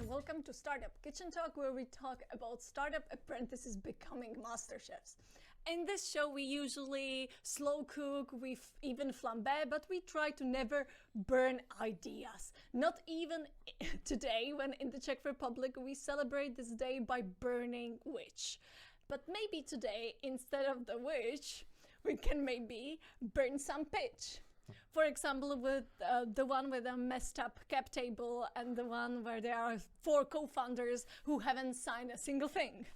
and welcome to Startup Kitchen Talk, where we talk about startup apprentices becoming master chefs. In this show, we usually slow cook, we even flambe, but we try to never burn ideas. Not even today, when in the Czech Republic we celebrate this day by burning witch. But maybe today, instead of the witch, we can maybe burn some pitch. For example, with the one with a messed up cap table and the one where there are 4 co-founders who haven't signed a single thing.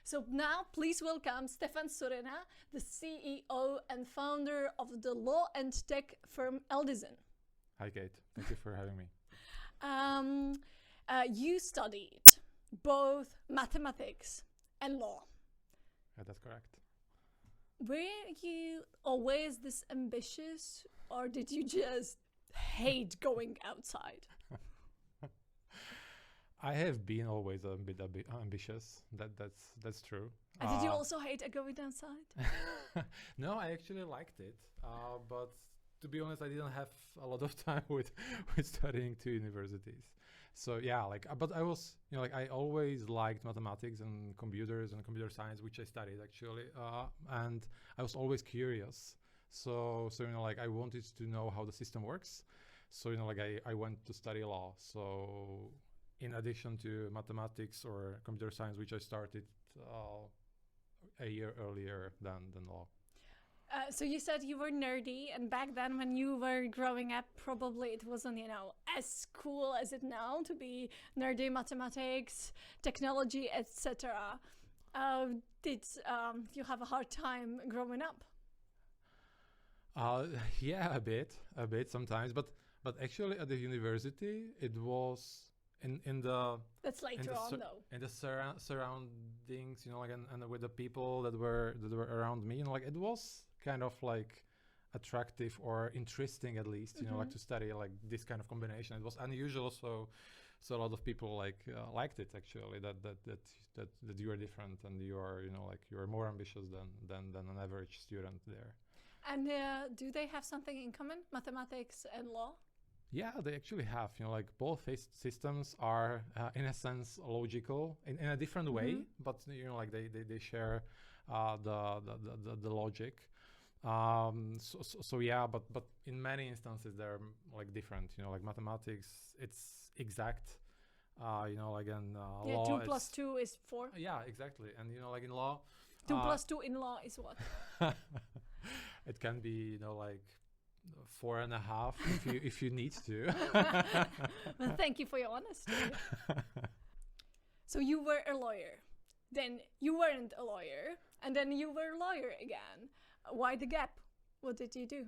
So now please welcome Stefan Surina, the CEO and founder of the law and tech firm Eldison. Hi, Kate. Thank you for having me. You studied both mathematics and law. Yeah, that's correct. Were you always this ambitious, or did you just hate going outside? I have been always a bit ambitious. That's true. And did you also hate going outside? No, I actually liked it. But to be honest, I didn't have a lot of time with studying 2 universities. So yeah, but I was, I always liked mathematics and computers and computer science, which I studied actually. And I was always curious. So I wanted to know how the system works. So, I went to study law. So in addition to mathematics or computer science, which I started a year earlier than law. So you said you were nerdy, and back then when you were growing up, probably it wasn't, as cool as it now to be nerdy, mathematics, technology, etc. Did you have a hard time growing up? Yeah, a bit sometimes, but actually at the university it was in the that's later on though. In the surroundings, and with the people that were around me, it was kind of attractive or interesting, at least, to study this kind of combination. It was unusual, so a lot of people liked it actually. That you are different and you are you are more ambitious than an average student there. And do they have something in common, mathematics and law? Yeah, they actually have. Both systems are in a sense logical in a different way, but they share the logic. So yeah, but in many instances they're different. Mathematics, it's exact. And law. 2 plus 2 is 4. Yeah, exactly. And in law, 2 plus 2 in law is what? It can be 4.5 if you need to. Well, thank you for your honesty. So you were a lawyer, then you weren't a lawyer, and then you were a lawyer again. Why the gap? What did you do?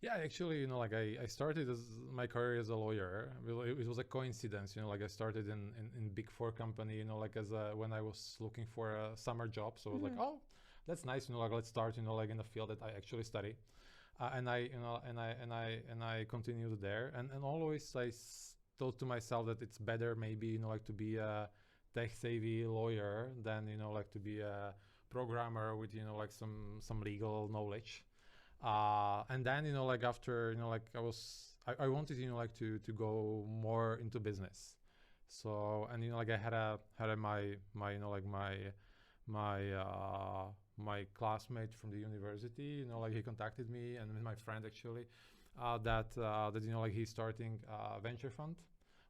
Yeah, actually, I started my career as a lawyer. It was a coincidence, I started in Big Four company, when I was looking for a summer job. So I was like, oh, that's nice, let's start, in the field that I actually study. And I continued there, and always I thought to myself that it's better maybe to be a tech savvy lawyer than to be a programmer with some legal knowledge. And then after I wanted to go more into business. So and I had my classmate from the university, he contacted me, and my friend actually, that he's starting a venture fund,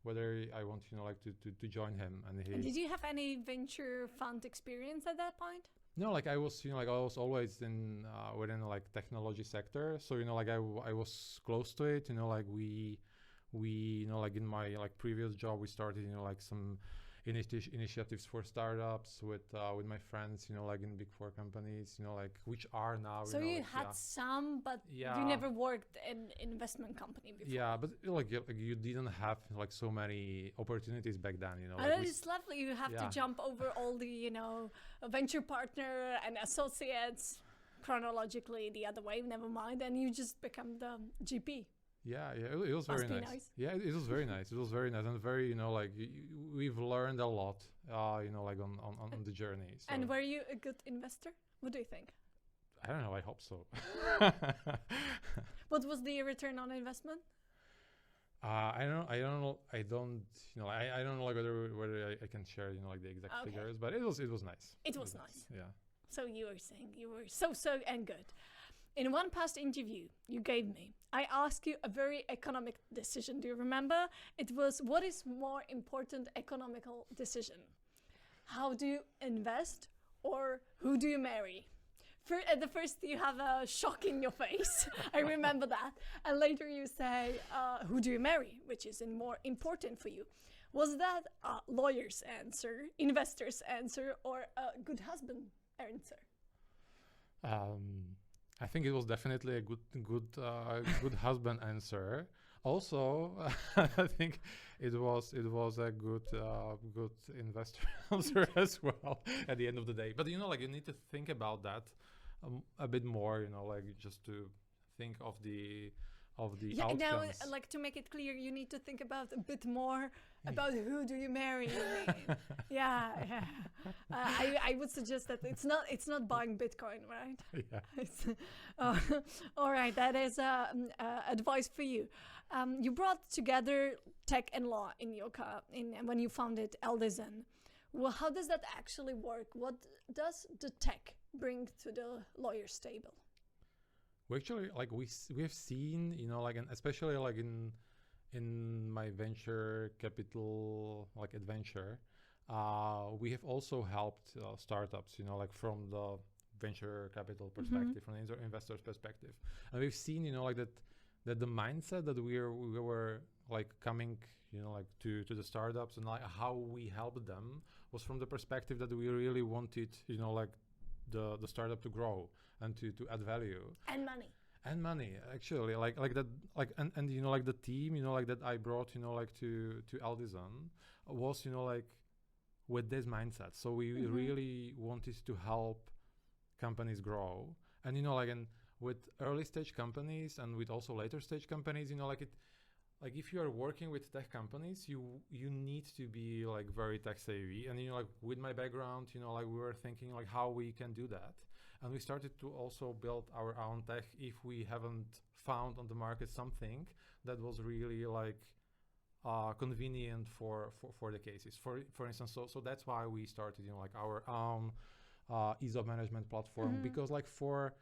whether I want to join him. And did you have any venture fund experience at that point? No, I was I was always in within technology sector, so I was close to it. We in my previous job we started some initiatives for startups with my friends, in Big Four companies, which are now. So you had some, but you never worked in investment company before. Yeah, but you didn't have so many opportunities back then, And it's lovely. You have to jump over all the venture partner and associates chronologically the other way. Never mind, and you just become the GP. Yeah, it was very nice. Yeah, it was very nice. It was very nice and very, we've learned a lot, on the journey. So. And were you a good investor? What do you think? I don't know. I hope so. What was the return on investment? I don't, I don't know like whether I can share, like the exact Okay. figures, but it was nice. It was nice. Yeah. So you were saying you were so and good. In one past interview you gave me, I asked you a very economic decision. Do you remember? It was, what is more important economical decision? How do you invest or who do you marry? At the first you have a shock in your face. I remember that. And later you say, who do you marry? Which is more important for you. Was that a lawyer's answer, investor's answer, or a good husband answer? I think it was definitely a good husband answer. Also, I think it was a good investor answer as well at the end of the day. But like you need to think about that a bit more. Like just to think of the outcomes. Now, like to make it clear, you need to think about a bit more about who do you marry. Yeah. I would suggest that it's not buying Bitcoin, right? Yeah. All right, that is advice for you. You brought together tech and law in your when you founded Eldison. Well, how does that actually work? What does the tech bring to the lawyer's table? We actually we have seen, like, and especially like in my venture capital adventure, we have also helped startups, like from the venture capital perspective, from the investor's perspective, and we've seen, like that the mindset that we were like coming, like to the startups and like how we helped them was from the perspective that we really wanted, like the startup to grow and to add value and money actually like that, like and like the team, like that I brought, like to Eldison was, like with this mindset. So we really wanted to help companies grow, and like, and with early stage companies and with also later stage companies, like if you are working with tech companies, you need to be like very tech savvy. And like with my background, like we were thinking like how we can do that, and we started to also build our own tech if we haven't found on the market something that was really like convenient for the cases. For instance, so that's why we started, like our own ESOP management platform, because like for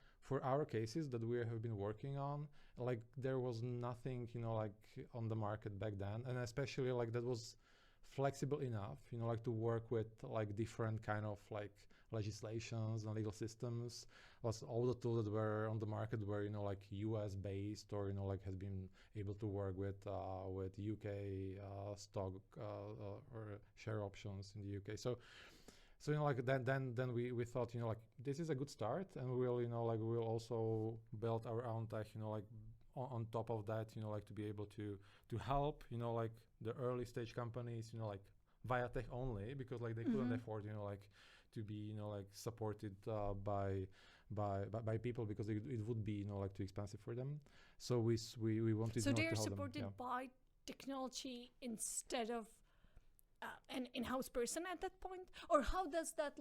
our cases that we have been working on, like there was nothing, like on the market back then, and especially like that was flexible enough, like to work with like different kind of like legislations and legal systems. Was all the tools that were on the market were, like US based, or like has been able to work with UK stock or share options in the UK. So like then we thought, like this is a good start, and we'll, like we'll also build our own tech, like on top of that, like to be able to help, like the early stage companies, like via tech only, because like they couldn't afford, like to be, like supported by people, because it would be, like too expensive for them. So we wanted. So to they're help supported them. by technology instead of an in-house person at that point, or how does that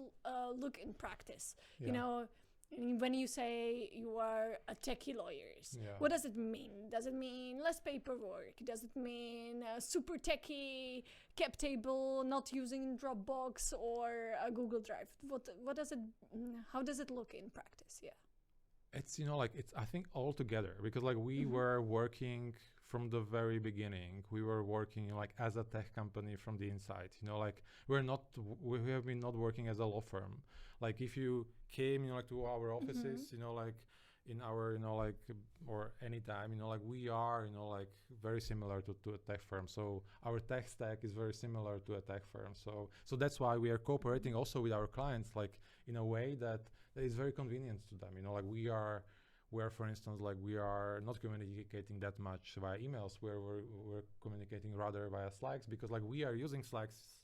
look in practice? Yeah. When you say you are a techie lawyers, what does it mean? Does it mean less paperwork? Does it mean super techie cap table, not using Dropbox or a Google Drive? What does it? How does it look in practice? Yeah. It's, like it's, I think, all together, because like we were working from the very beginning. We were working like as a tech company from the inside, like we have been not working as a law firm. Like if you came, like to our offices, like in our, like, or anytime, like we are, like very similar to a tech firm. So our tech stack is very similar to a tech firm. So that's why we are cooperating also with our clients, like in a way that is very convenient to them. Like we are, for instance, like we are not communicating that much via emails, where we're communicating rather via Slacks, because like we are using Slacks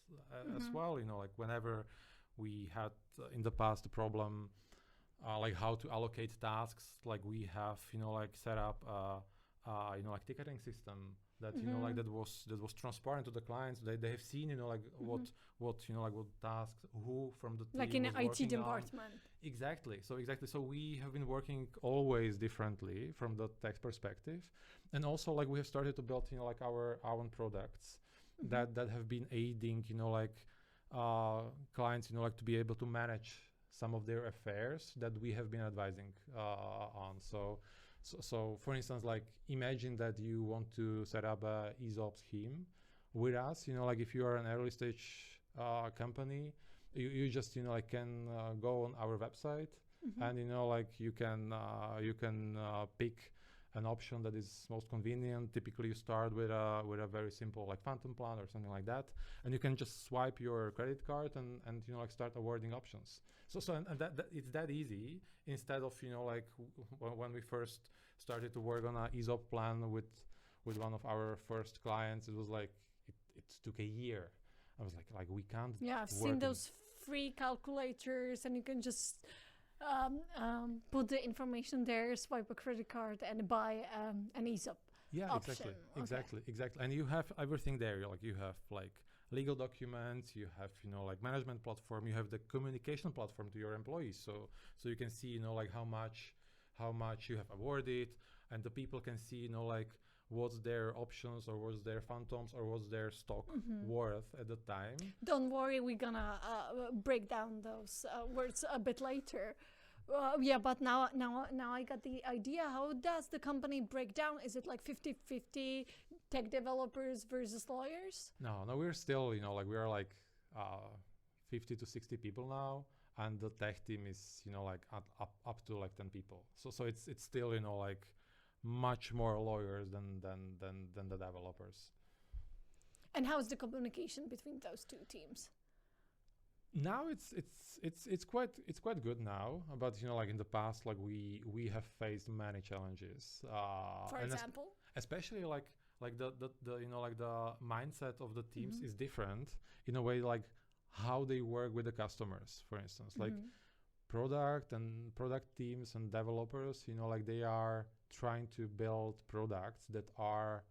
as well. Like whenever we had in the past a problem, like how to allocate tasks, like we have, like set up, like ticketing system that you know like that was transparent to the clients. They have seen like what like what tasks who from the team like in was an IT working on. department. Exactly. So we have been working always differently from the tech perspective, and also like we have started to build like our own products that have been aiding like clients like to be able to manage some of their affairs that we have been advising on. So for instance, like imagine that you want to set up a ESOP scheme with us. Like if you are an early stage company, you just like can go on our website and like you can pick an option that is most convenient. Typically you start with a very simple like phantom plan or something like that, and you can just swipe your credit card and like start awarding options. So and that it's that easy, instead of like when we first started to work on a ESOP plan with one of our first clients, it was like it took a year. I was like we can't. Yeah, I've seen those free calculators, and you can just put the information there, swipe a credit card, and buy an ESOP. Yeah, option. exactly. And you have everything there. You have like legal documents, you have like management platform, you have the communication platform to your employees, so you can see like how much you have awarded, and the people can see like what's their options or what's their phantoms or what's their stock worth at the time. Don't worry, we're gonna break down those words a bit later. But now I got the idea. How does the company break down? Is it like 50-50 tech developers versus lawyers? No, we're still, like we are like 50 to 60 people now, and the tech team is, like up to like 10 people. So it's still, like much more lawyers than the developers. And how is the communication between those two teams? Now it's quite good now, but like in the past, like we have faced many challenges. For example, especially like the like the mindset of the teams is different in a way, like how they work with the customers. For instance, like product teams and developers, like they are trying to build products that are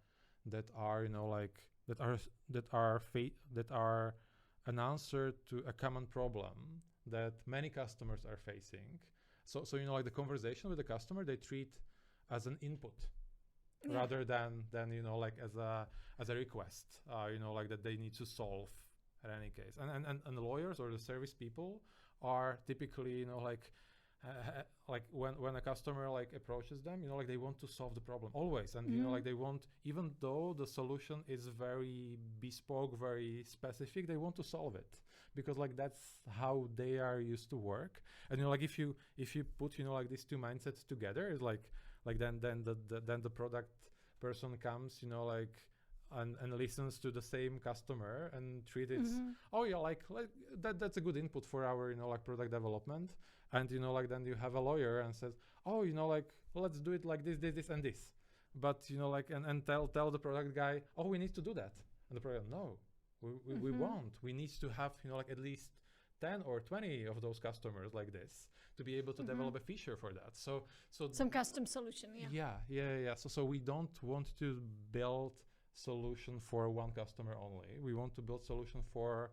an answer to a common problem that many customers are facing. So like the conversation with the customer, they treat as an input rather than like as a request, like that they need to solve in any case. And the lawyers or the service people are typically like when a customer like approaches them, like they want to solve the problem always, and like they want, even though the solution is very bespoke, very specific, they want to solve it because like that's how they are used to work. And like if you put like these two mindsets together, it's like then the product person comes like and listens to the same customer and treat it like that's a good input for our like product development. And like then you have a lawyer and says, like let's do it like this and this, but like and tell the product guy, we need to do that, and the product, no, we won't. We need to have like at least 10 or 20 of those customers like this to be able to develop a feature for that. So some custom solution. So we don't want to build solution for one customer only. We want to build solution for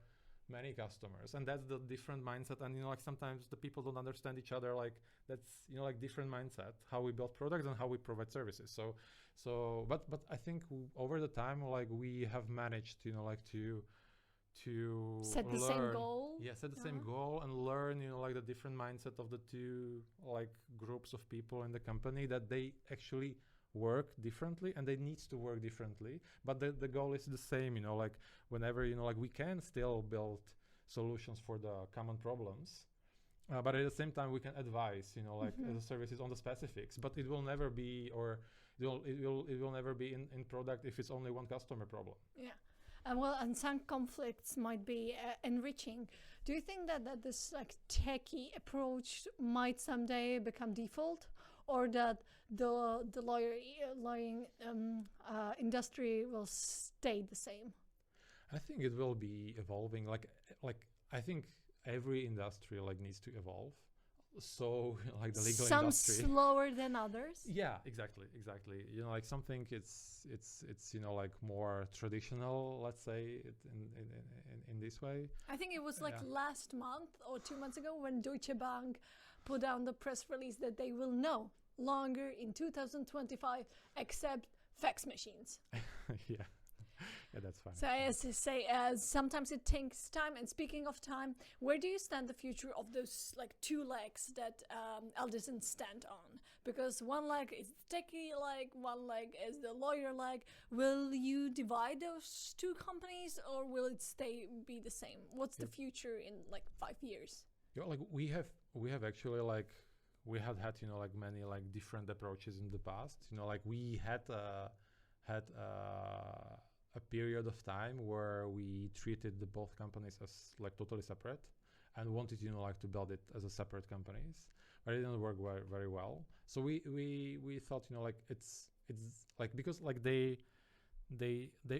many customers, and that's the different mindset. And like sometimes the people don't understand each other, like that's like different mindset, how we build products and how we provide services. But I think over the time, like we have managed like to set the same goal. Set the same goal and learn like the different mindset of the two like groups of people in the company, that they actually work differently and they need to work differently, but the goal is the same. Like whenever like we can still build solutions for the common problems, but at the same time we can advise like as a services on the specifics, but it will never be, or it will never be in product if it's only one customer problem. And some conflicts might be enriching. Do you think that this like techie approach might someday become default, or that the lawyering industry will stay the same? I think it will be evolving. Like I think every industry like needs to evolve. so like the legal Some industry. slower than others. Yeah, exactly. You know, like something it's you know like more traditional, let's say it in this way. I think it was like Yeah. last month or 2 months ago when Deutsche Bank put down the press release that they will no longer in 2025 accept fax machines. Yeah. Yeah, that's fine. So as I say, sometimes it takes time. And speaking of time, where do you stand the future of those like two legs that Eldison stand on? Because one leg is the techie leg, one leg is the lawyer leg. Will you divide those two companies, or will it be the same? What's the future in like 5 years? Yeah, like we have actually like we had you know like many like different approaches in the past. You know, like we had a period of time where we treated the both companies as like totally separate and wanted you know like to build it as a separate companies, but it didn't work very well. So we thought you know like it's like because like they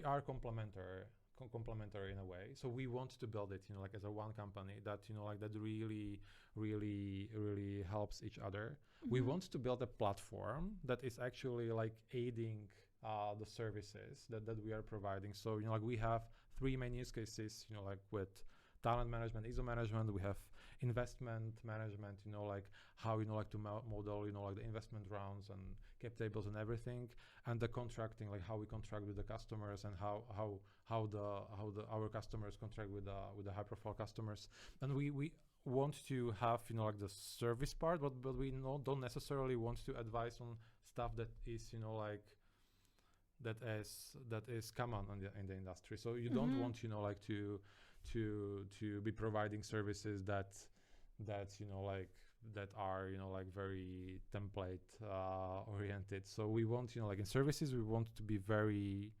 are complementary in a way. So we want to build it you know like as a one company that you know like that really helps each other. We want to build a platform that is actually like aiding the services that we are providing. So you know like we have three main use cases you know like with talent management, ESOP management. We have investment management, you know like how you know like to model you know like the investment rounds and cap tables and everything, and the contracting, like how we contract with the customers and how our customers contract with the high profile customers. And we want to have you know like the service part, but we don't necessarily want to advise on stuff that is you know like that is common in the industry. So you don't want you know like to be providing services that you know like that are you know like very template oriented. So we want you know like in services we want to be very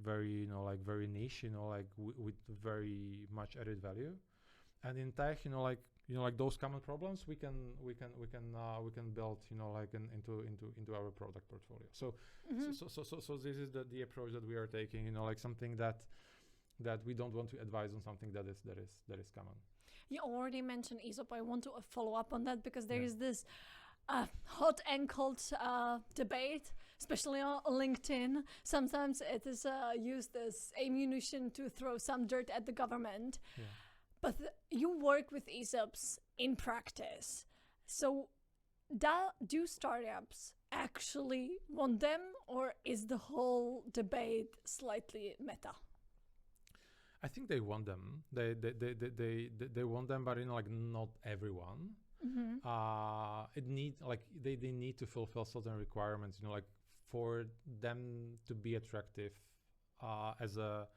you know like very niche, you know like with very much added value. And in tech you know like those common problems we can build you know like into our product portfolio. So so this is the approach that we are taking, you know like something that we don't want to advise on something that is common. You already mentioned ESOP. I want to follow up on that because there is this hot and cold debate, especially on LinkedIn. Sometimes it is used as ammunition to throw some dirt at the government. Yeah. But you work with ESOPs in practice. So do startups actually want them, or is the whole debate slightly meta? I think they want them. They want them, but you know like not everyone. It need like they need to fulfill certain requirements, you know like for them to be attractive as a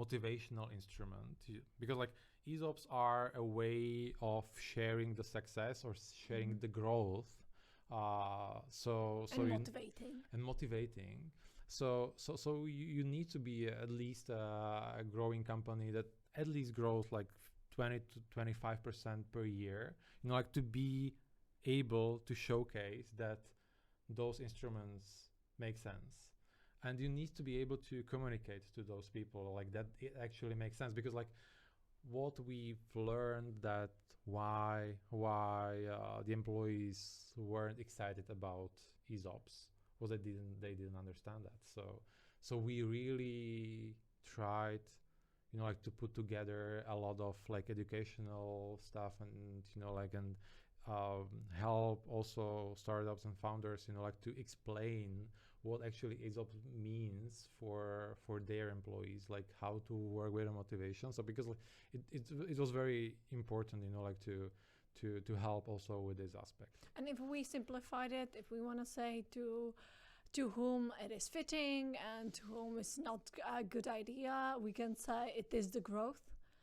motivational instrument, because like ESOPs are a way of sharing the success or sharing the growth, motivating. So you need to be at least a growing company that at least grows like 20 to 25% per year, you know like to be able to showcase that those instruments make sense. And you need to be able to communicate to those people like that it actually makes sense, because like what we've learned that why the employees weren't excited about ESOPs was they didn't understand that. So we really tried, you know like to put together a lot of like educational stuff and you know like and help also startups and founders, you know like to explain what actually ESOP means for their employees, like how to work with the motivation. So because like, it was very important, you know like to help also with this aspect. And if we simplified it, if we want to say to whom it is fitting and to whom it's not a good idea, we can say it is the growth.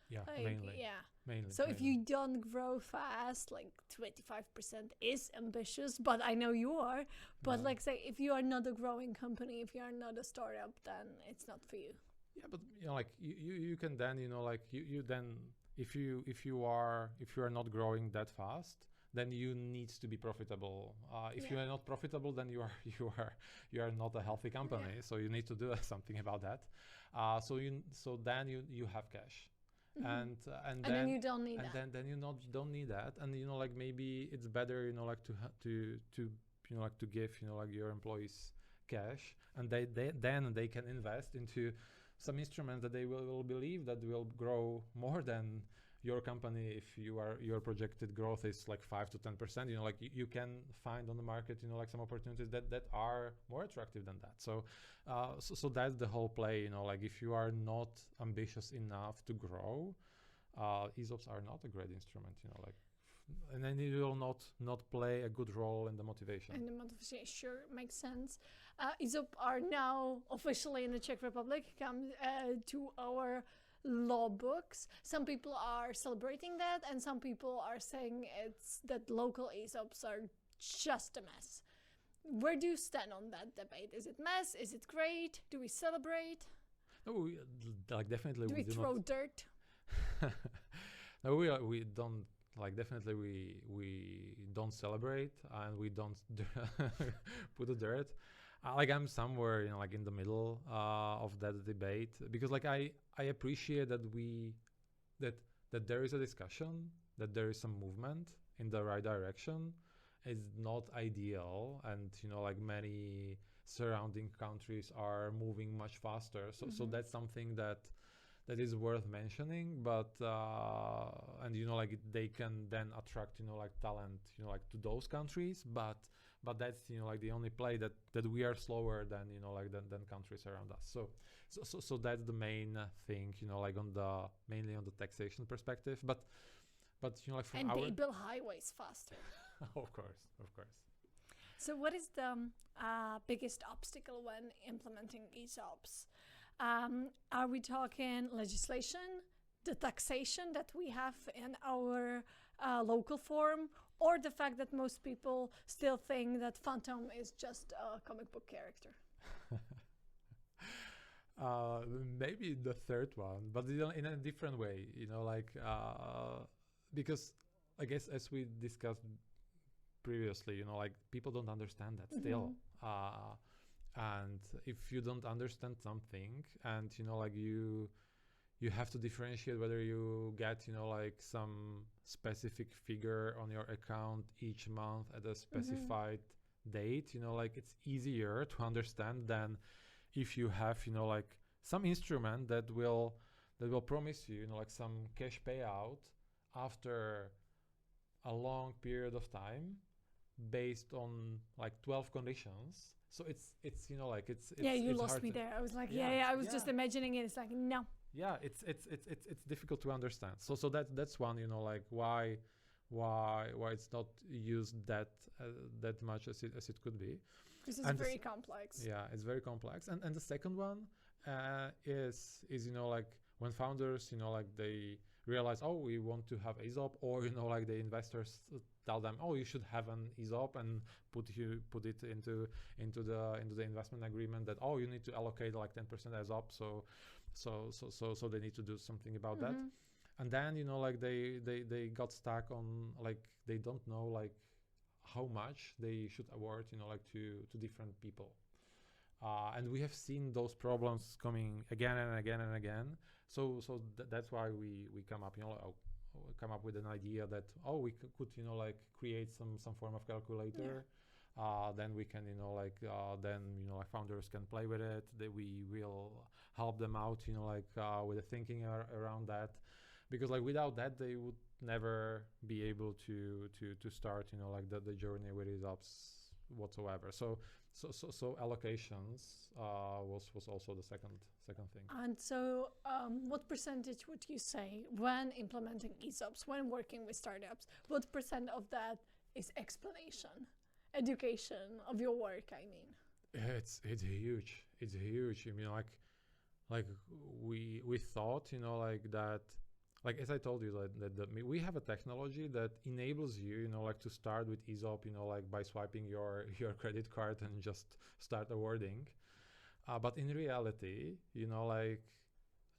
Yeah, like, mainly. Yeah. Mainly. So if you don't grow fast, like 25% is ambitious, but I know you are. But like say, if you are not a growing company, if you are not a startup, then it's not for you. Yeah, but you know, like you can then, you know, like you then if you are not growing that fast, then you need to be profitable. If you are not profitable, then you are not a healthy company. So you need to do something about that. So then you have cash. And then you don't need that. Then you not don't need that, and like maybe it's better like to like to give like your employees cash, and then they can invest into some instruments that they will believe that will grow more than your company. If your projected growth is like 5 to 10%, like you can find on the market like some opportunities that are more attractive than that. So so that's the whole play. Like if you are not ambitious enough to grow, ESOPs are not a great instrument. Like, and then you will not play a good role in the motivation. And the motivation, sure, makes sense. ESOP are now officially in the Czech Republic, come to our law books. Some people are celebrating that, and some people are saying that local ESOPs are just a mess. Where do you stand on that debate? Is it mess? Is it great? Do we celebrate? No, like definitely do we throw dirt? No, we don't. Like definitely we don't celebrate, and we don't put the dirt. Like I'm somewhere like in the middle of that debate, because like I appreciate that there is a discussion, that there is some movement in the right direction. It's not ideal, and like many surrounding countries are moving much faster, so that's something that is worth mentioning. But and like they can then attract like talent like to those countries, but that's like the only play that we are slower than like than countries around us. So that's the main thing, like mainly on the taxation perspective, but like from and they build highways faster. Of course. So what is the biggest obstacle when implementing ESOPs? Are we talking legislation, the taxation that we have in our local form, or the fact that most people still think that Phantom is just a comic book character? Maybe the third one, but in a different way, like because I guess as we discussed previously, like people don't understand that still. And if you don't understand something, and like you have to differentiate whether you get like some specific figure on your account each month at a specified date, like it's easier to understand than if you have like some instrument that will promise you like some cash payout after a long period of time based on like 12 conditions. So it's like it's yeah, you it's lost me there. I was like I was just imagining it. It's like no. Yeah, it's difficult to understand. So that's one, like why it's not used that much as it could be. Because it's very complex. Yeah, it's very complex. And the second one is like when founders like they realize, oh, we want to have ESOP, or like the investors tell them, oh, you should have an ESOP, and put it into the investment agreement that, oh, you need to allocate like 10% ESOP, so they need to do something about that. And then like they got stuck on like they don't know like how much they should award like to different people. And we have seen those problems coming again and again and again. So that's why we come up come up with an idea that, oh, we could like create some form of calculator. Then we can like founders can play with it. That we will help them out like with the thinking around that, because like without that they would never be able to start like the journey with ESOPs whatsoever. So allocations was also the second thing. And so what percentage would you say when implementing ESOPs, when working with startups, what percent of that is explanation, education of your work? I mean, it's huge. It's huge. I mean, like we thought like that. Like as I told you, that we have a technology that enables you, like to start with ESOP, like by swiping your credit card and just start awarding. But in reality, like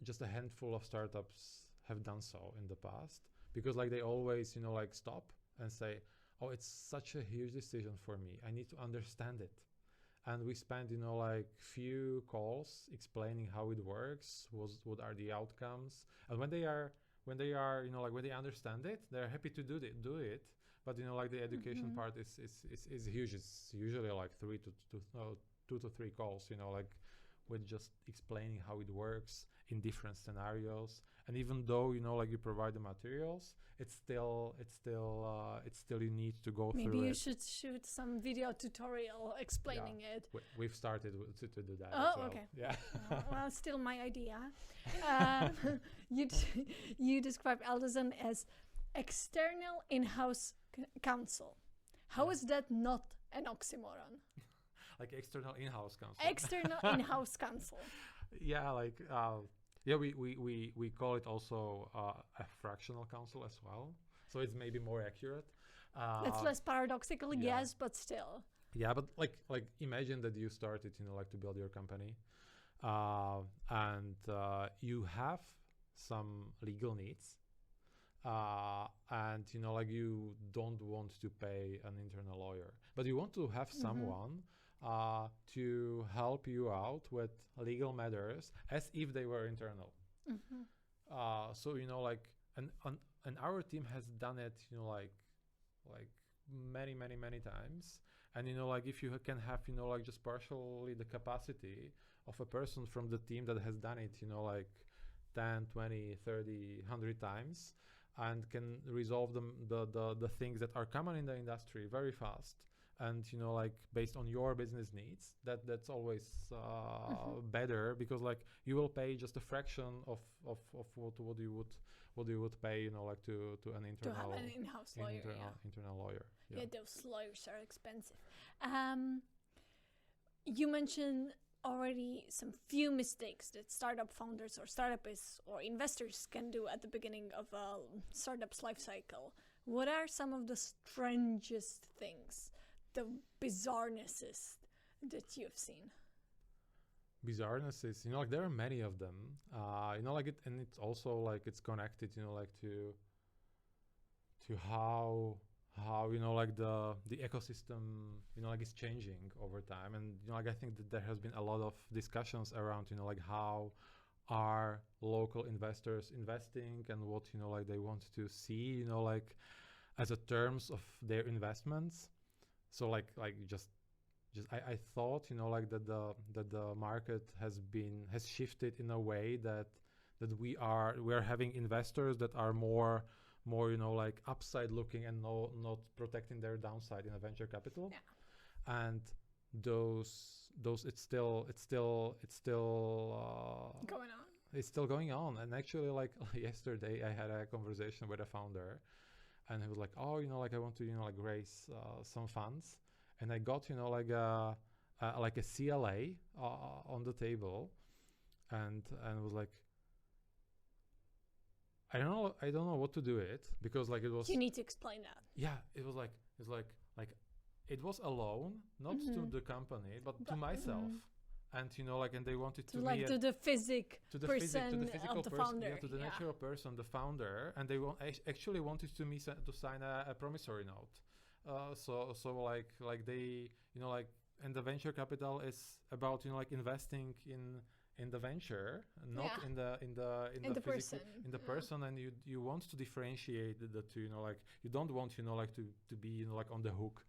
just a handful of startups have done so in the past, because like they always, like stop and say, oh, it's such a huge decision for me. I need to understand it. And we spent, like few calls explaining how it works, what are the outcomes. And when they are when they are, when they understand it, they're happy to do it. But the education part is huge. It's usually like 2 to 3 calls, with just explaining how it works in different scenarios. And even though you provide the materials, it's still you need to go through it. Maybe you should shoot some video tutorial explaining it. We've started to do that. Oh, as well. okay. Yeah. Well, still my idea. You describe Eldison as external in-house counsel. How is that not an oxymoron? Like external in-house counsel. External in-house counsel. Yeah, we call it also a fractional counsel as well. So it's maybe more accurate. That's less paradoxical, yes, but still. Yeah, but like imagine that you started, to build your company, and you have some legal needs, and you don't want to pay an internal lawyer, but you want to have someone to help you out with legal matters as if they were internal. So and our team has done it, like many times. And if you can have just partially the capacity of a person from the team that has done it 10, 20, 30, 100 times, and can resolve the things that are common in the industry very fast, and based on your business needs, that's always better, because you will pay just a fraction of what you would pay to an internal, to have an in-house lawyer. Internal lawyer. Yeah, those lawyers are expensive. You mentioned already some few mistakes that startup founders or startupists or investors can do at the beginning of a startup's life cycle. What are some of the strangest things, the bizarrenesses that you've seen? Bizarrenesses, there are many of them. And it's also it's connected, to how the ecosystem is changing over time. And I think that there has been a lot of discussions around how are local investors investing, and what they want to see as a terms of their investments. So just I thought that the market has shifted in a way that we are having investors that are more upside looking and not protecting their downside in a venture capital. Yeah. And those it's still going on. It's still going on. And actually yesterday I had a conversation with a founder, and he was like, oh, I want to raise some funds, and I got a CLA on the table, and was like, I don't know what to do it, because it was. You need to explain that. Yeah, it was it was a loan, not to the company, but to myself. And and they wanted to me to the physical of the founder, to the natural person, the founder, and they actually wanted to me to sign a promissory note. So they and the venture capital is about investing in the venture, not in the person, person, and you want to differentiate the two. You don't want to be on the hook.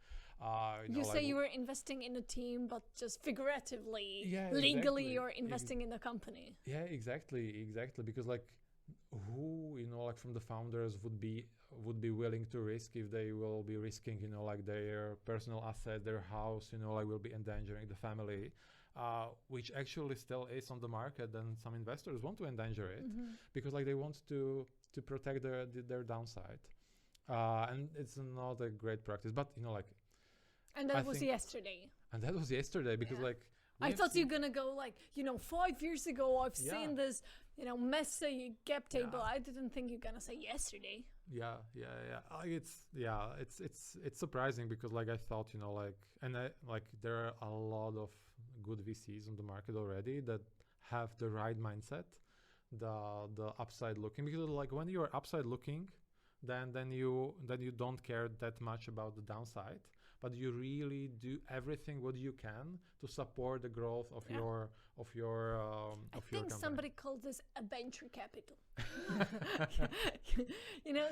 You say you were investing in a team, but just figuratively, legally, you're investing in the company. Yeah, exactly, because who from the founders would be willing to risk if they will be risking their personal asset, their house, will be endangering the family, which actually still is on the market, and some investors want to endanger it because they want to protect their downside, and it's not a great practice, but and that was yesterday. And that was yesterday, because I thought you're gonna go 5 years ago I've seen this messy cap table. I didn't think you're gonna say yesterday. Yeah. It's surprising, because I thought and there are a lot of good VCs on the market already that have the right mindset, the upside looking, because when you are upside looking, then you don't care that much about the downside. but you really do everything what you can to support the growth of your I think company. somebody calls this a venture capital.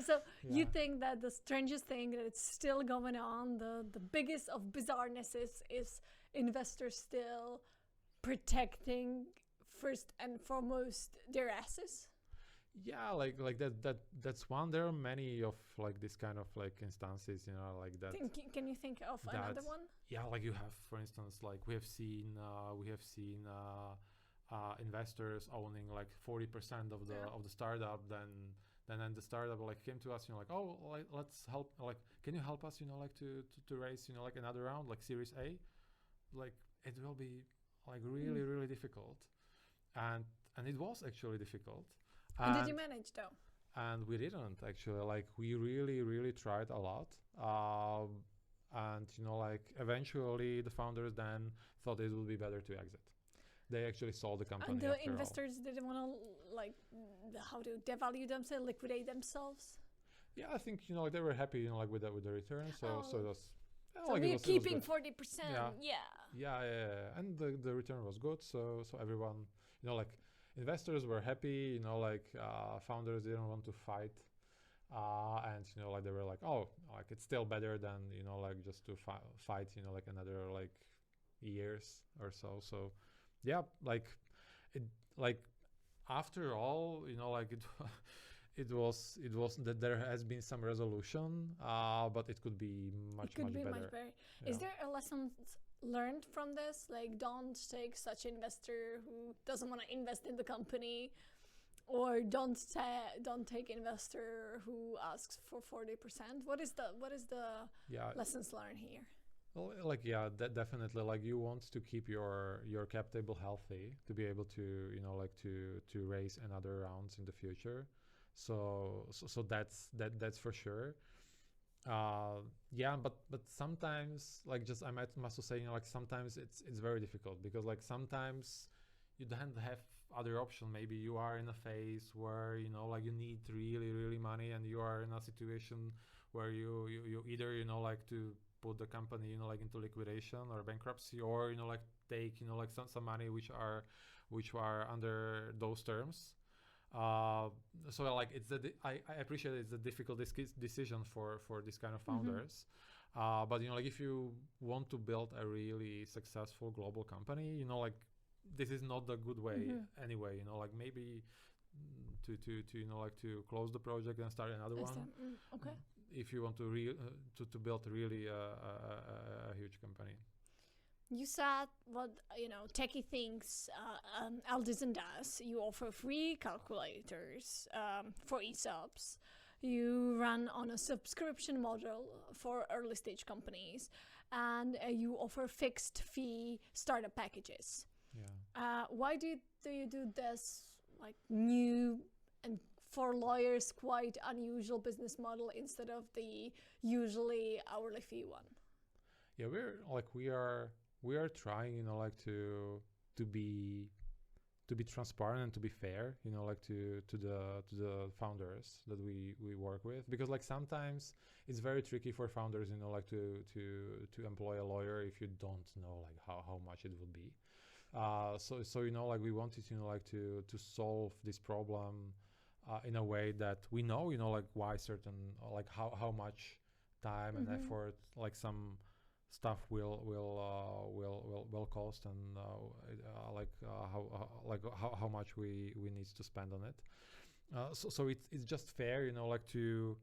So you think that the strangest thing that it's still going on, the biggest of bizarrenesses is investors still protecting first and foremost their assets? Yeah, like that's one. There are many of like this kind of like instances, like that. Can you think of another one? Yeah, like you have, for instance, like we have seen investors owning like 40% of the startup. Then the startup like came to us, like, oh, like, let's help. Like, can you help us, like to raise, like another round, like Series A? Like it will be like really difficult, and it was actually difficult. And did you manage though? And we didn't actually. Like we really tried a lot. And like eventually the founders then thought it would be better to exit. They actually sold the company. And the investors didn't want to like how to devalue themselves, liquidate themselves. Yeah, I think like they were happy like with the return. So it was. So like we're keeping 40%. Yeah, and the return was good. So everyone, like investors were happy. Like founders didn't want to fight. And like they were like, oh, like it's still better than like just to fight like another like years or so. So yeah, like it like after all like it was that there has been some resolution, but it could be much better. Yeah. Is there a lesson learned from this? Like, don't take such investor who doesn't want to invest in the company. Or don't take investor who asks for 40%. What is the lessons learned here? Well, like definitely. Like you want to keep your cap table healthy to be able to like to raise another rounds in the future. So that's for sure. But sometimes like just I must say like sometimes it's very difficult because like sometimes you don't have other option. Maybe you are in a phase where like you need really money, and you are in a situation where you either like to put the company like into liquidation or bankruptcy, or like take like some money which are under those terms. So like it's I appreciate it's a difficult decision for this kind of founders. But like if you want to build a really successful global company, like this is not a good way anyway. Like maybe to like to close the project and start another one. Okay. If you want to to build really a huge company. You said what techie things Eldison does. You offer free calculators for ESOPs. You run on a subscription model for early stage companies, and you offer fixed fee startup packages. Yeah. Why do you do this like new and for lawyers quite unusual business model instead of the usually hourly fee one? Yeah, we are trying like to be transparent and to be fair, like to the founders that we work with, because like sometimes it's very tricky for founders, like to employ a lawyer if you don't know like how much it would be. So like we wanted like to solve this problem in a way that we know like why certain like how much time and effort like some stuff will cost, and how much we need to spend on it. So it's just fair, like to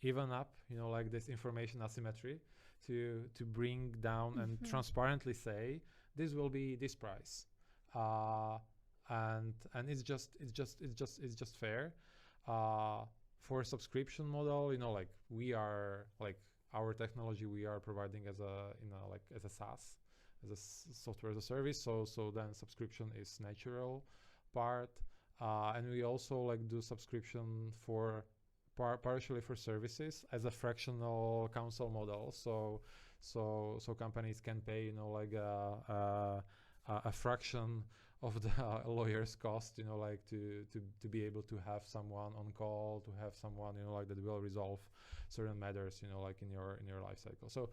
even up, like this information asymmetry, to bring down and transparently say this will be this price, and it's just fair. For a subscription model, like we are like our technology we are providing as a as a SaaS, as a software as a service. So then subscription is natural part, and we also like do subscription for partially for services as a fractional counsel model. So companies can pay like a fraction of the lawyer's cost, like to be able to have someone on call, to have someone, like that will resolve certain matters, like in your life cycle. So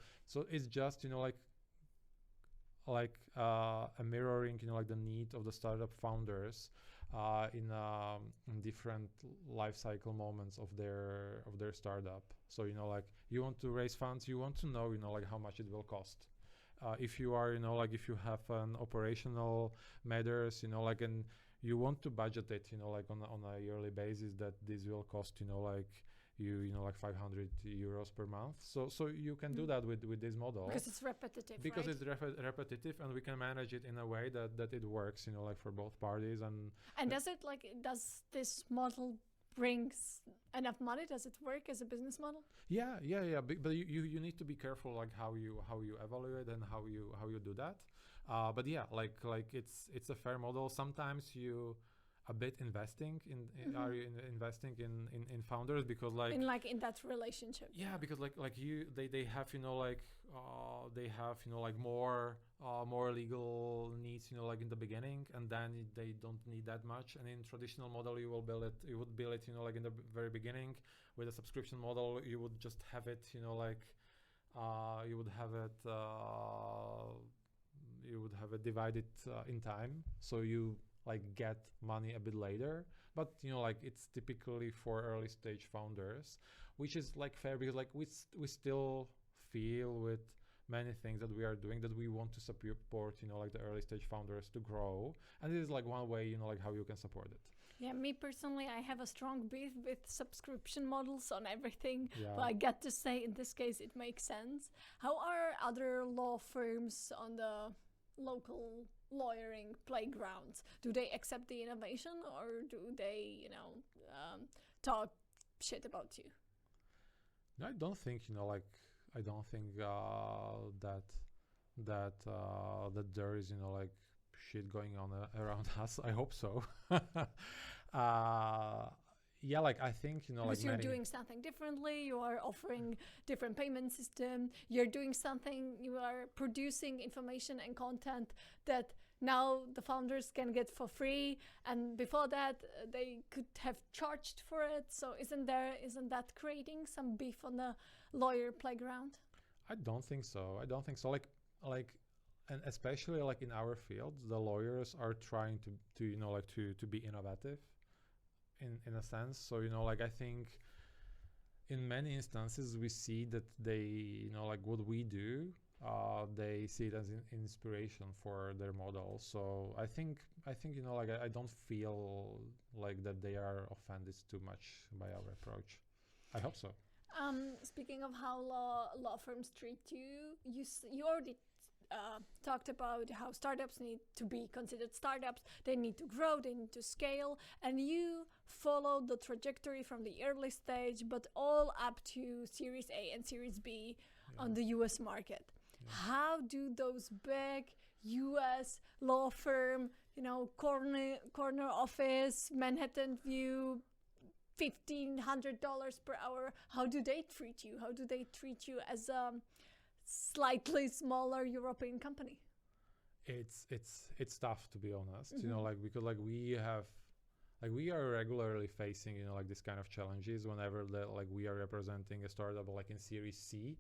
it's just, a mirroring, like the need of the startup founders in different life cycle moments of their startup. So like you want to raise funds, you want to know, like how much it will cost. If you are, like if you have an operational matters, and you want to budget it, like on a yearly basis, that this will cost, like like 500 euros per month. So you can do that with this model. Because it's repetitive, Because right? it's repetitive, and we can manage it in a way that it works, like for both parties. And does this model brings enough money? Does it work as a business model? Yeah. But you need to be careful, like how you evaluate and how you do that. But yeah, like it's a fair model. Sometimes you a bit investing in are you investing in founders, because in that relationship? Yeah, because they have they have more legal needs, like in the beginning, and then they don't need that much. And in traditional model, you would build it like in the very beginning. With a subscription model, you would just have it, you would have it divided in time, so you get money a bit later. But it's typically for early stage founders, which is fair, because we still feel with many things that we are doing that we want to support the early stage founders to grow, and this is one way how you can support it. Yeah, me personally, I have a strong beef with subscription models on everything. Yeah. But I got to say, in this case, it makes sense. How are other law firms on the local lawyering playgrounds? Do they accept the innovation, or do they, talk shit about you? No, I don't think I don't think that there is shit going on around us. I hope so. Yeah, I think because you're doing something differently. You are offering different payment system. You're doing something. You are producing information and content that now the founders can get for free, and before that they could have charged for it. So isn't that creating some beef on the lawyer playground? I don't think so. And especially in our field, the lawyers are trying to be innovative in a sense. So I think in many instances we see that they what we do, they see it as inspiration for their model. So I think I don't feel that they are offended too much by our approach. I hope so. Speaking of how law firms treat you, you already talked about how startups need to be considered startups. They need to grow, they need to scale, and you followed the trajectory from the early stage, but all up to Series A and Series B on the US market. Yeah. How do those big US law firm, corner office, Manhattan View, $1,500 per hour, how do they treat you? How do they treat you as a slightly smaller European company? It's tough, to be honest. Because we are regularly facing this kind of challenges whenever we are representing a startup in Series C,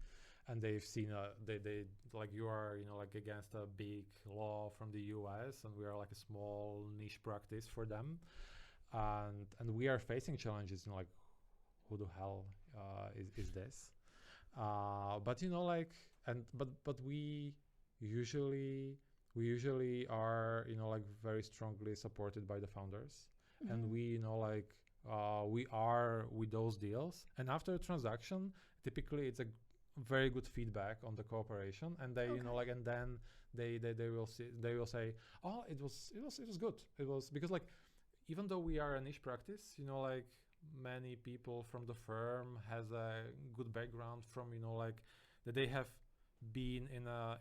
and they've seen they you are against a big law from the US, and we are a small niche practice for them, and we are facing challenges who the hell is this? But but we usually are very strongly supported by the founders, and we we are with those deals, and after a transaction typically it's a very good feedback on the cooperation, and they and then they will say, oh, it was good. It was because even though we are a niche practice, many people from the firm has a good background from that they have been in a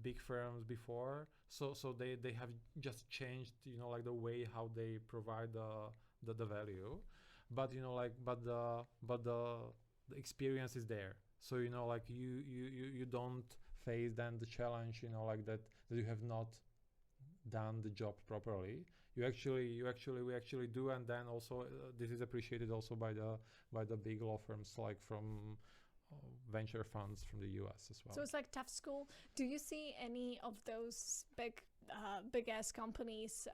big firms before, so they have just changed the way how they provide the value, but but the experience is there, so you don't face then the challenge that you have not done the job properly, we actually do. And then also this is appreciated also by the big law firms, like from venture funds from the US as well. So it's like tough school. Do you see any of those big ass companies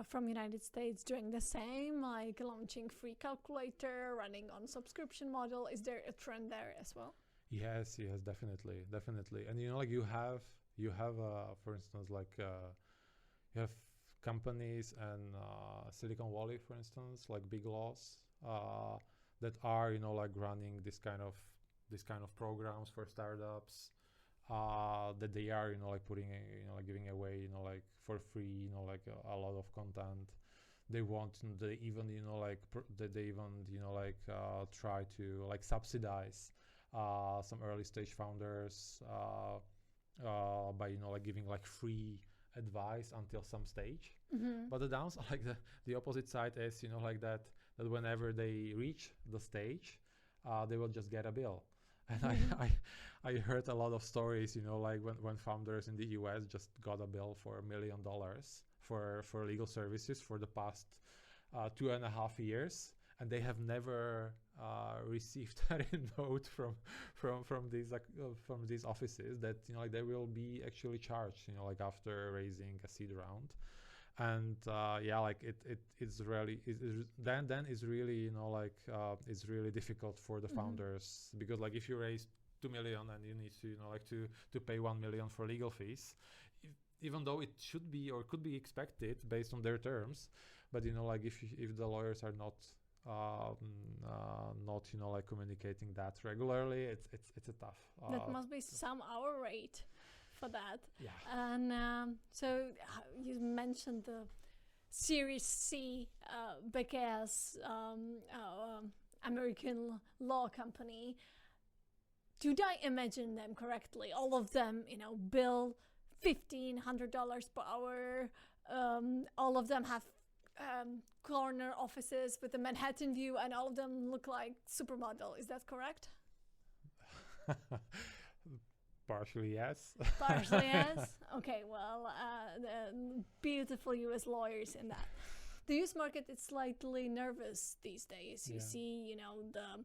from United States doing the same, like launching free calculator, running on subscription model? Is there a trend there as well? Yes, definitely. And like you have for instance, like you have companies and Silicon Valley, for instance, like big laws that are like running this kind of programs for startups that they are like putting like giving away like for free like a lot of content. They even try to like subsidize some early stage founders by like giving like free advice until some stage. But the downside, like the opposite side is like that whenever they reach the stage, they will just get a bill. And I heard a lot of stories, like when founders in the US just got a bill for $1 million for legal services for the past 2.5 years, and they have never received a note from these offices that like they will be actually charged, like after raising a seed round. And like it's really then it's really like it's really difficult for the founders, because like if you raise 2 million and you need to like to pay 1 million for legal fees, even though it should be or could be expected based on their terms, but like if the lawyers are not like communicating that regularly, it's a tough. That must be some hour rate for that. Yeah. And so you mentioned the Series C big ass American law company. Did I imagine them correctly? All of them, bill $1,500 per hour. All of them have corner offices with a Manhattan view, and all of them look like supermodel. Is that correct? Partially yes. Partially yes. Okay, well, the beautiful US lawyers in that. The US market is slightly nervous these days. You see, the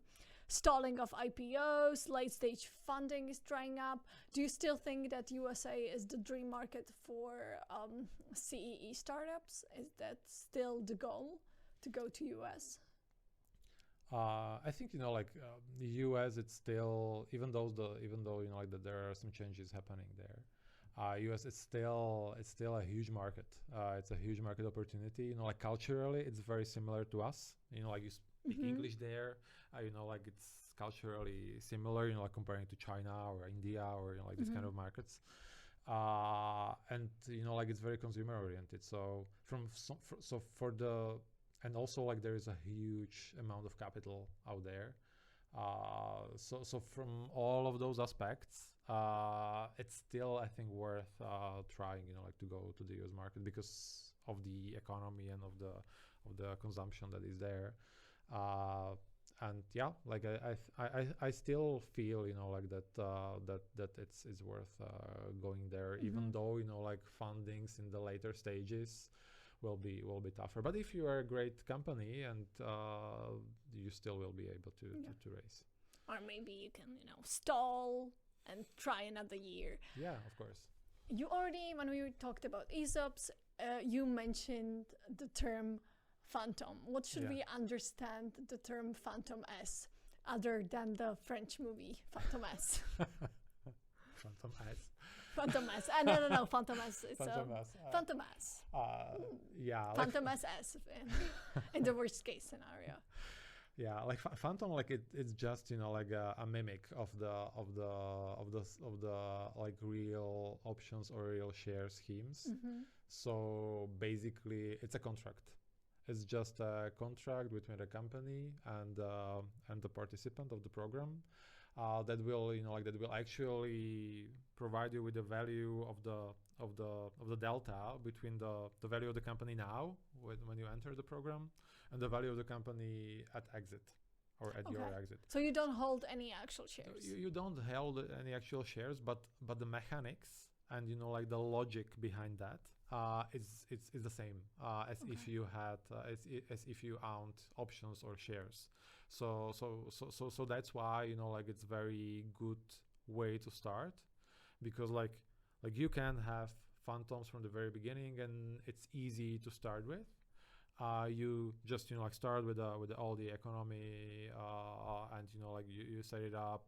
stalling of IPOs, late stage funding is drying up. Do you still think that USA is the dream market for CEE startups? Is that still the goal, to go to US? I think the US, it's still, even though like that there are some changes happening there. US is still a huge market. It's a huge market opportunity. Like culturally, it's very similar to us. Like you speak English there. Like it's culturally similar. Like comparing to China or India or like these kind of markets. And like it's very consumer oriented. So and also like there is a huge amount of capital out there. So from all of those aspects, it's still, I think, worth trying, like to go to the US market because of the economy and of the consumption that is there. And yeah, like I still feel, like that it's worth going there, even though, like fundings in the later stages will be tougher. But if you are a great company, and you still will be able to raise. Or maybe you can, stall and try another year. Yeah, of course. You already, when we talked about ESOPs, you mentioned the term phantom. What should we understand the term phantom as, other than the French movie Phantom S? Phantom S. Phantom S. No, Phantom S. It's Phantom S. Phantom S. Yeah. Phantom SS in the worst case scenario. Yeah, like Phantom, like it's just like a mimic of the like real options or real share schemes. So basically, it's a contract. It's just a contract between the company and the participant of the program. That will that will actually provide you with the value of the delta between the value of the company now when you enter the program and the value of the company at exit or at your exit. So you don't hold any actual shares. You don't hold any actual shares, but the mechanics and like the logic behind that is the same as Okay. if you had as if you owned options or shares. So that's why like it's very good way to start, because like you can have phantoms from the very beginning and it's easy to start with. You just like start with all the economy and like you set it up.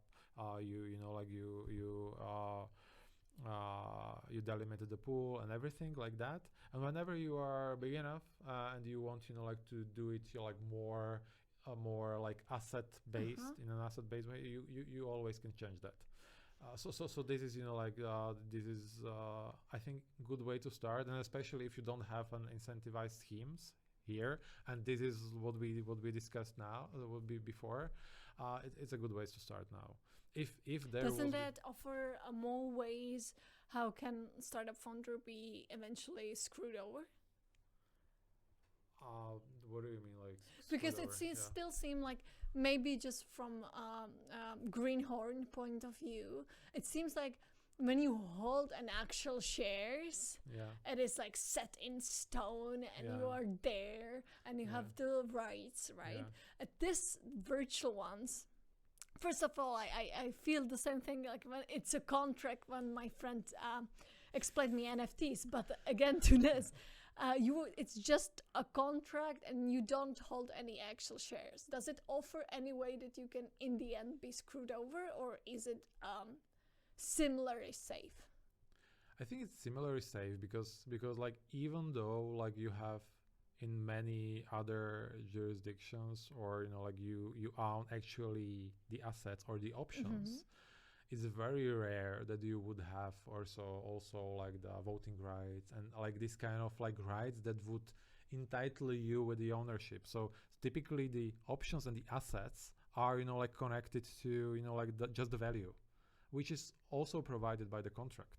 You delimited the pool and everything like that. And whenever you are big enough and you want like to do it like more like asset based in an asset based way, you always can change that. So this is this is I think good way to start, and especially if you don't have an incentivized schemes here, and this is what we discussed now, would be before. It's a good way to start now. If there Doesn't was that offer more ways how can startup founder be eventually screwed over? What do you mean, like? Because screwed it over? Yeah. still seems like maybe just from greenhorn point of view, it seems like when you hold an actual shares, Yeah. it is like set in stone and you Yeah. are there and you Yeah. have the rights, right? Yeah. At this virtual ones, first of all, I feel the same thing like when it's a contract when my friend explained me NFTs, but again to this, it's just a contract and you don't hold any actual shares. Does it offer any way that you can in the end be screwed over, or is it similarly safe? I think it's similarly safe because like even though like you have in many other jurisdictions, or like you own actually the assets or the options, it's very rare that you would have also like the voting rights and like this kind of like rights that would entitle you with the ownership. So typically the options and the assets are like connected to like just the value, which is also provided by the contract.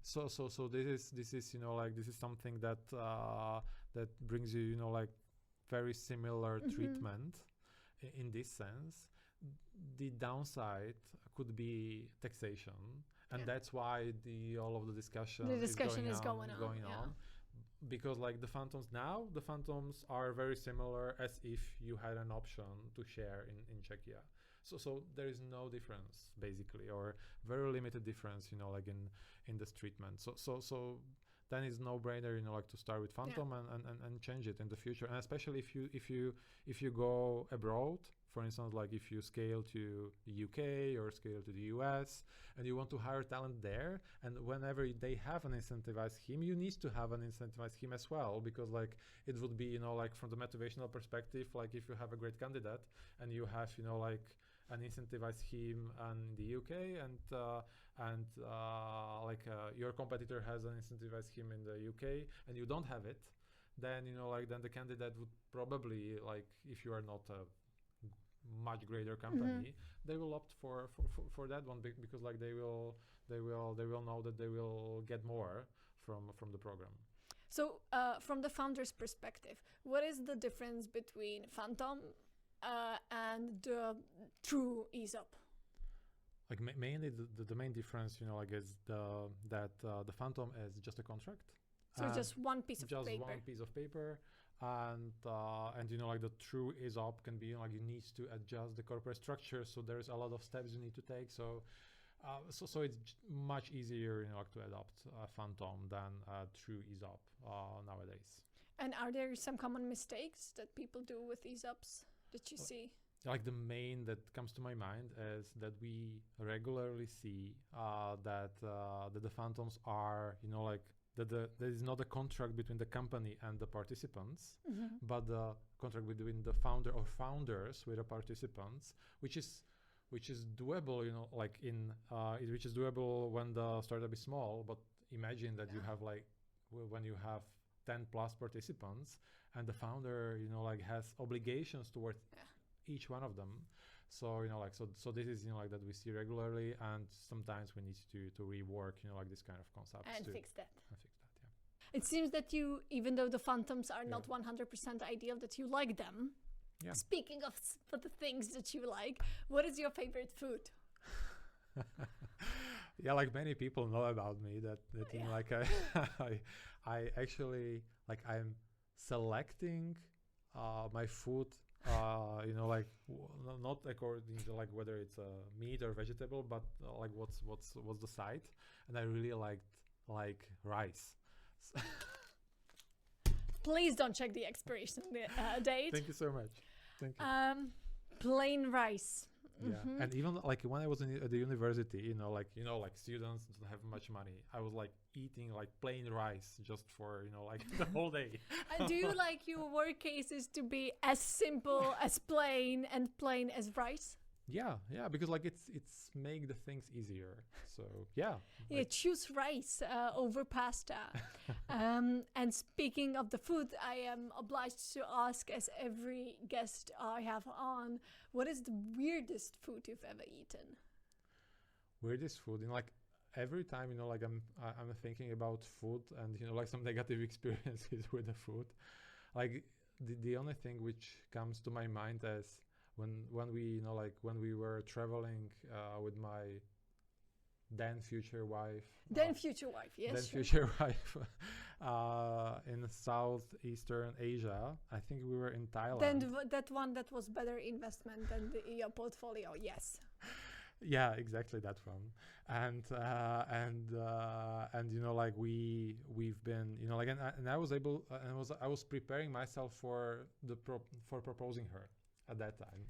So this is like this is something that that brings you like very similar treatment in this sense. The downside could be taxation, and that's why all of the discussion is going on. Because like the phantoms are very similar as if you had an option to share in Czechia. So there is no difference basically, or very limited difference, like in this treatment. So then it's no brainer, like to start with phantom and change it in the future. And especially if you go abroad, for instance, like if you scale to the UK or scale to the US and you want to hire talent there, and whenever they have an incentivized scheme, you need to have an incentivized scheme as well, because like it would be, like from the motivational perspective, like if you have a great candidate and you have, like an incentivized scheme in the UK and your competitor has an incentivized scheme in the UK and you don't have it, then then the candidate would probably, like if you are not a much greater company, they will opt for that one, because like they will know that they will get more from the program. So from the founder's perspective, what is the difference between phantom and the true ESOP? Like mainly the main difference, like is that the phantom is just a contract. So just one piece of paper. Just one piece of paper, and like the true ESOP can be like you need to adjust the corporate structure. So there's a lot of steps you need to take. So it's much easier, like to adopt a phantom than a true ESOP nowadays. And are there some common mistakes that people do with ESOPs that you see? Like the main that comes to my mind is that we regularly see that the phantoms are, like that there is not a contract between the company and the participants, but the contract between the founder or founders with the participants, which is doable, like which is doable when the startup is small. But imagine that you have like when you have 10 plus participants and the founder, like has obligations towards each one of them. So so this is like that we see regularly, and sometimes we need to rework like this kind of concepts and fix that. Yeah. It seems that you, even though the phantoms are not 100% ideal, that you like them. Yeah. Speaking of the things that you like, what is your favorite food? Yeah, like many people know about me that you know, like I actually like I'm selecting my food you know, like not according to like whether it's meat or vegetable, but like what's the side, and I really liked like rice. Please don't check the expiration date. Thank you so much. Thank you. Plain rice. Yeah, and even like when I was at the university, you know, like students don't have much money. I was like eating like plain rice just for, you know, like the whole day. And do you like your work cases to be as simple as plain and plain as rice? Yeah, because like it's make the things easier. So yeah. Yeah, choose rice over pasta. And speaking of the food, I am obliged to ask, as every guest I have on, what is the weirdest food you've ever eaten? Weirdest food, you know, like every time, you know, like I'm thinking about food and, you know, like some negative experiences with the food. Like the only thing which comes to my mind is when we, you know, like when we were traveling with my then future wife. Yes. Future wife in Southeastern Asia. I think we were in Thailand. Then that one that was better investment than your portfolio. Yes. Yeah, exactly that one. And you know, like we've been, you know, like and I was able and I was preparing myself for for proposing her at that time.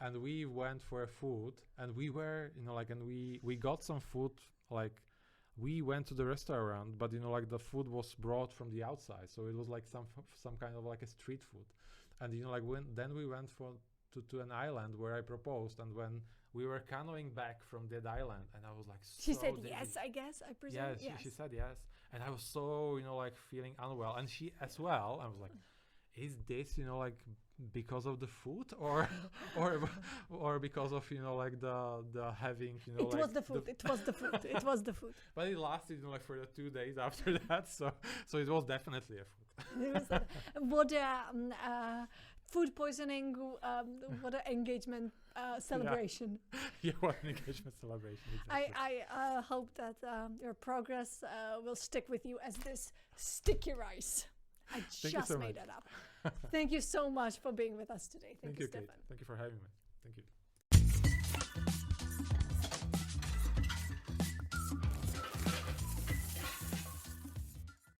And we went for a food, and we were, you know, like, and we got some food, like, we went to the restaurant, but, you know, like, the food was brought from the outside, so it was like some kind of like a street food. And, you know, like, then we went to an island where I proposed, and when we were canoeing back from that island, and I was like, she so said dizzy. yes, I guess, I presume. Yeah, she said yes, and I was so, you know, like, feeling unwell, and she as well. I was like, is this, you know, like, because of the food or because of, you know, like the having, you know, it was the food. But it lasted, you know, like for the 2 days after that, so it was definitely a food. What food poisoning, what an engagement celebration. Yeah, what an engagement celebration, exactly. I hope that your progress will stick with you as this sticky rice. I just made that up. Thank you so much for being with us today. Thank you, Stefan. Kate. Thank you for having me. Thank you.